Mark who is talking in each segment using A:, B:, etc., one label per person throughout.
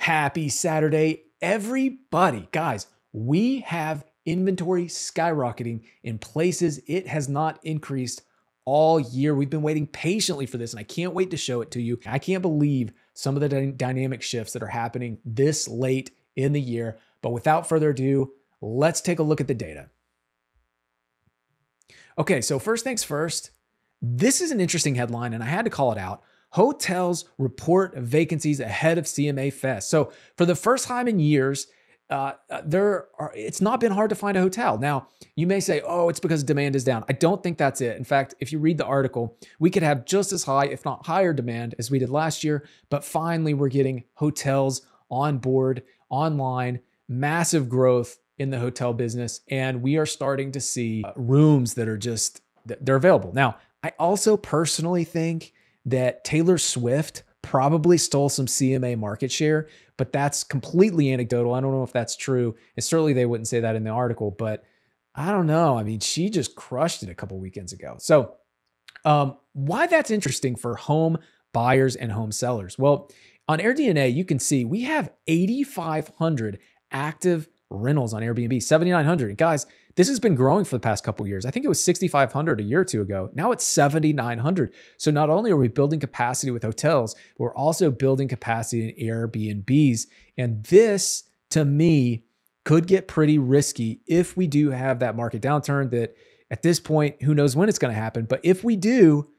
A: Happy Saturday, everybody. Guys, we have inventory skyrocketing in places it has not increased all year. We've been waiting patiently for this, and I can't wait to show it to you. I can't believe some of the dynamic shifts that are happening this late in the year. But without further ado, let's take a look at the data. Okay, so first things first, this is an interesting headline, and I had to call it out. Hotels report vacancies ahead of CMA Fest. So for the first time in years, it's not been hard to find a hotel. Now, you may say, oh, it's because demand is down. I don't think that's it. In fact, if you read the article, we could have just as high, if not higher demand as we did last year. But finally, we're getting hotels on board, online, massive growth in the hotel business. And we are starting to see rooms that are just, they're available. Now, I also personally think that Taylor Swift probably stole some CMA market share, but that's completely anecdotal. I don't know if that's true. And certainly they wouldn't say that in the article, but I don't know. I mean, she just crushed it a couple weekends ago. So why that's interesting for home buyers and home sellers? Well, on AirDNA, you can see we have 8,500 active rentals on Airbnb, 7,900. Guys, this has been growing for the past couple of years. I think it was 6,500 a year or two ago. Now it's 7,900. So not only are we building capacity with hotels, but we're also building capacity in Airbnbs. And this, to me, could get pretty risky if we do have that market downturn that at this point, who knows when it's going to happen. But if we do,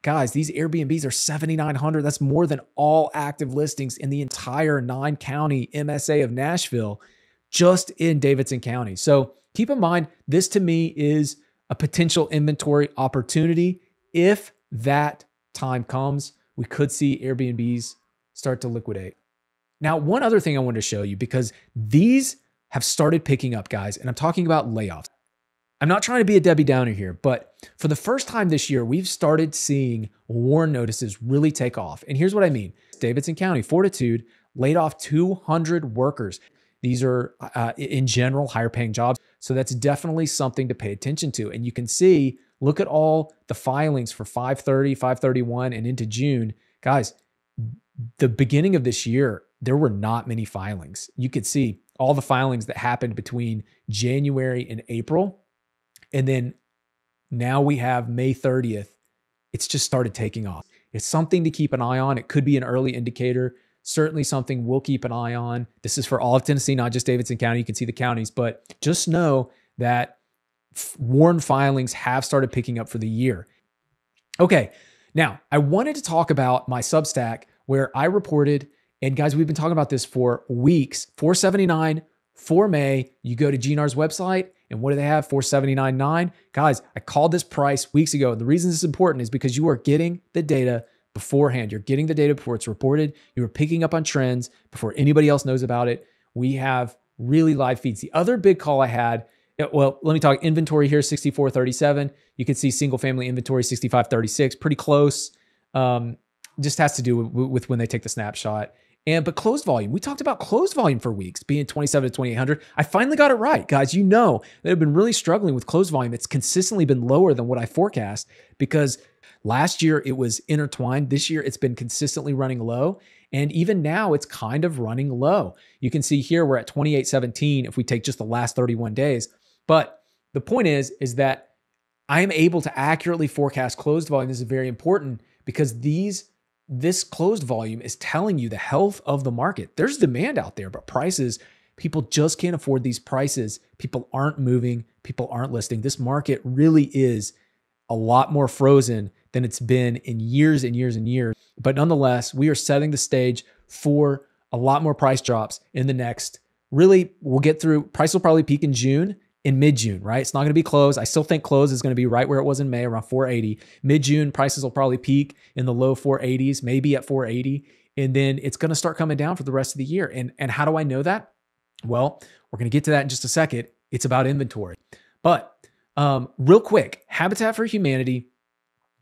A: guys, these Airbnbs are 7,900. That's more than all active listings in the entire 9-county MSA of Nashville, just in Davidson County. So keep in mind, this to me is a potential inventory opportunity. If that time comes, we could see Airbnbs start to liquidate. Now, one other thing I wanted to show you, because these have started picking up, guys, and I'm talking about layoffs. I'm not trying to be a Debbie Downer here, but for the first time this year, we've started seeing warn notices really take off. And here's what I mean. Davidson County, Fortitude, laid off 200 workers. These are, in general, higher paying jobs. So that's definitely something to pay attention to. And you can see, look at all the filings for 5/30, 5/31, and into June. Guys, the beginning of this year, there were not many filings. You could see all the filings that happened between January and April. And then now we have May 30th. It's just started taking off. It's something to keep an eye on. It could be an early indicator. Certainly something we'll keep an eye on. This is for all of Tennessee, not just Davidson County. You can see the counties, but just know that warrant filings have started picking up for the year. Okay, now I wanted to talk about my Substack where I reported, and guys, we've been talking about this for weeks, $479 for May. You go to GNR's website, and what do they have? $479.9. Guys, I called this price weeks ago. And the reason this is important is because you are getting the data beforehand. You're getting the data before it's reported. You are picking up on trends before anybody else knows about it. We have really live feeds. The other big call I had, well, let me talk inventory here, 6437. You can see single family inventory, 6536, pretty close. Just has to do with when they take the snapshot. But closed volume, we talked about closed volume for weeks being 27 to 2,800. I finally got it right, guys. You know that I've been really struggling with closed volume. It's consistently been lower than what I forecast because last year it was intertwined. This year it's been consistently running low. And even now it's kind of running low. You can see here we're at 2817 if we take just the last 31 days. But the point is that I am able to accurately forecast closed volume. This is very important because this closed volume is telling you the health of the market. There's demand out there, but prices, people just can't afford these prices. People aren't moving. People aren't listing. This market really is a lot more frozen than it's been in years and years and years. But nonetheless, we are setting the stage for a lot more price drops in the next, really, we'll get through, price will probably peak in June, in mid-June, right? It's not going to be close. I still think close is going to be right where it was in May, around 480. Mid-June, prices will probably peak in the low 480s, maybe at 480. And then it's going to start coming down for the rest of the year. And how do I know that? Well, we're going to get to that in just a second. It's about inventory. But real quick, Habitat for Humanity,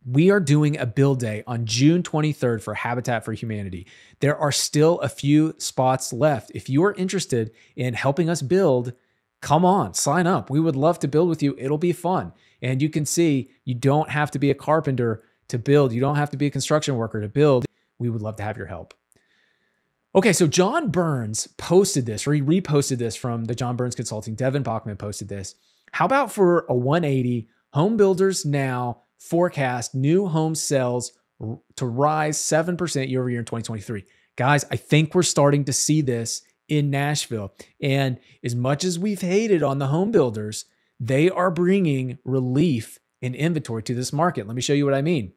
A: we are doing a build day on June 23rd for Habitat for Humanity. There are still a few spots left. If you are interested in helping us build, come on, sign up. We would love to build with you. It'll be fun. And you can see you don't have to be a carpenter to build. You don't have to be a construction worker to build. We would love to have your help. Okay, so John Burns posted this, or he reposted this from the John Burns Consulting. Devin Bachman posted this. How about for a 180? Home builders now forecast new home sales to rise 7% year over year in 2023. Guys, I think we're starting to see this in Nashville. And as much as we've hated on the home builders, they are bringing relief and inventory to this market. Let me show you what I mean.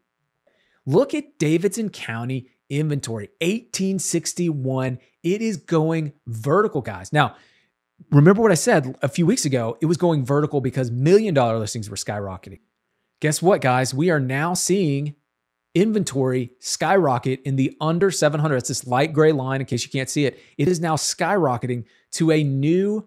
A: Look at Davidson County inventory, 1861. It is going vertical, guys. Now, remember what I said a few weeks ago? It was going vertical because $1 million listings were skyrocketing. Guess what, guys? We are now seeing inventory skyrocket in the under 700. It's this light gray line in case you can't see it. It is now skyrocketing to a new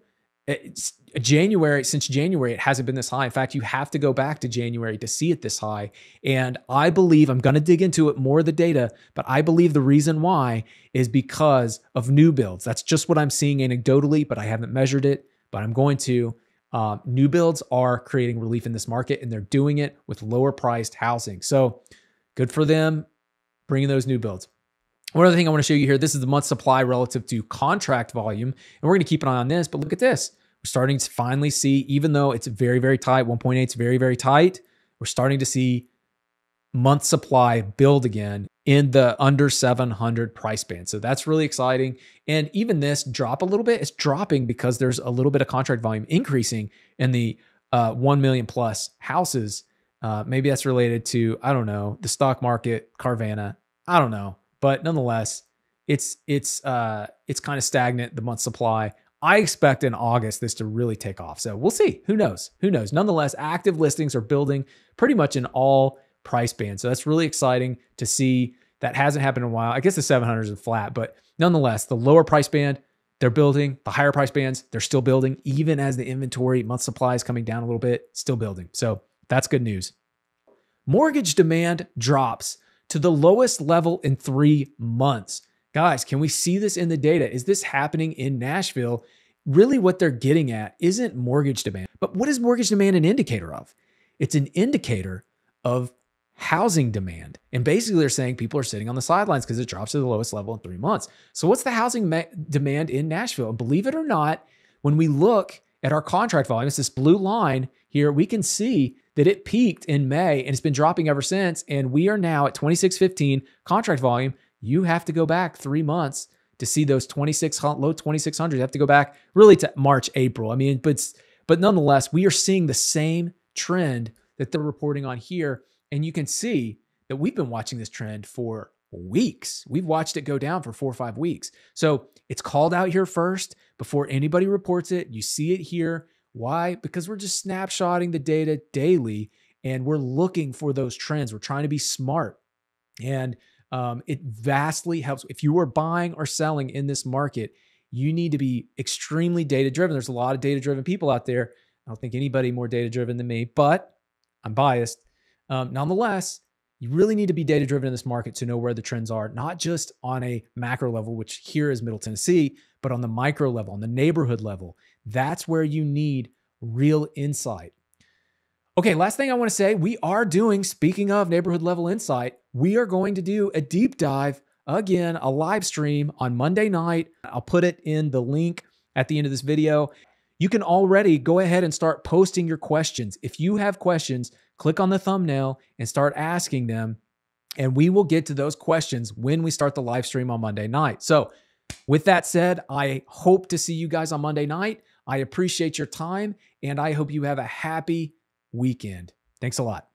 A: January. Since January, it hasn't been this high. In fact, you have to go back to January to see it this high. And I believe, I'm going to dig into it more of the data, but I believe the reason why is because of new builds. That's just what I'm seeing anecdotally, but I haven't measured it, but I'm going to. New builds are creating relief in this market, and they're doing it with lower priced housing. So good for them bringing those new builds. One other thing I want to show you here, this is the month supply relative to contract volume. And we're going to keep an eye on this, but look at this. We're starting to finally see, even though it's very, very tight, 1.8 is very, very tight, we're starting to see month supply build again in the under 700 price band. So that's really exciting. And even this drop a little bit, it's dropping because there's a little bit of contract volume increasing in the 1 million plus houses. Maybe that's related to, I don't know, the stock market, Carvana. I don't know. But nonetheless, it's kind of stagnant, the month supply. I expect in August this to really take off. So we'll see. Who knows? Who knows? Nonetheless, active listings are building pretty much in all price bands. So that's really exciting to see. That hasn't happened in a while. I guess the 700s are flat, but nonetheless, the lower price band, they're building. The higher price bands, they're still building. Even as the inventory month supply is coming down a little bit, still building. So that's good news. Mortgage demand drops to the lowest level in 3 months. Guys, can we see this in the data? Is this happening in Nashville? Really what they're getting at isn't mortgage demand. But what is mortgage demand an indicator of? It's an indicator of housing demand. And basically they're saying people are sitting on the sidelines because it drops to the lowest level in 3 months. So what's the housing demand in Nashville? And believe it or not, when we look at our contract volume, it's this blue line here, we can see that it peaked in May and it's been dropping ever since. And we are now at 2615 contract volume. You have to go back 3 months to see those low 2600s. You have to go back really to March, April. I mean, but nonetheless, we are seeing the same trend that they're reporting on here. And you can see that we've been watching this trend for weeks. We've watched it go down for 4 or 5 weeks. So it's called out here first before anybody reports it. You see it here. Why? Because we're just snapshotting the data daily and we're looking for those trends. We're trying to be smart. And it vastly helps. If you are buying or selling in this market, you need to be extremely data-driven. There's a lot of data-driven people out there. I don't think anybody more data-driven than me, but I'm biased. Nonetheless, you really need to be data-driven in this market to know where the trends are, not just on a macro level, which here is Middle Tennessee, but on the micro level, on the neighborhood level. That's where you need real insight. Okay, last thing I want to say, we are doing, speaking of neighborhood level insight, we are going to do a deep dive, again, a live stream on Monday night. I'll put it in the link at the end of this video. You can already go ahead and start posting your questions. If you have questions, click on the thumbnail and start asking them, and we will get to those questions when we start the live stream on Monday night. So with that said, I hope to see you guys on Monday night. I appreciate your time, and I hope you have a happy weekend. Thanks a lot.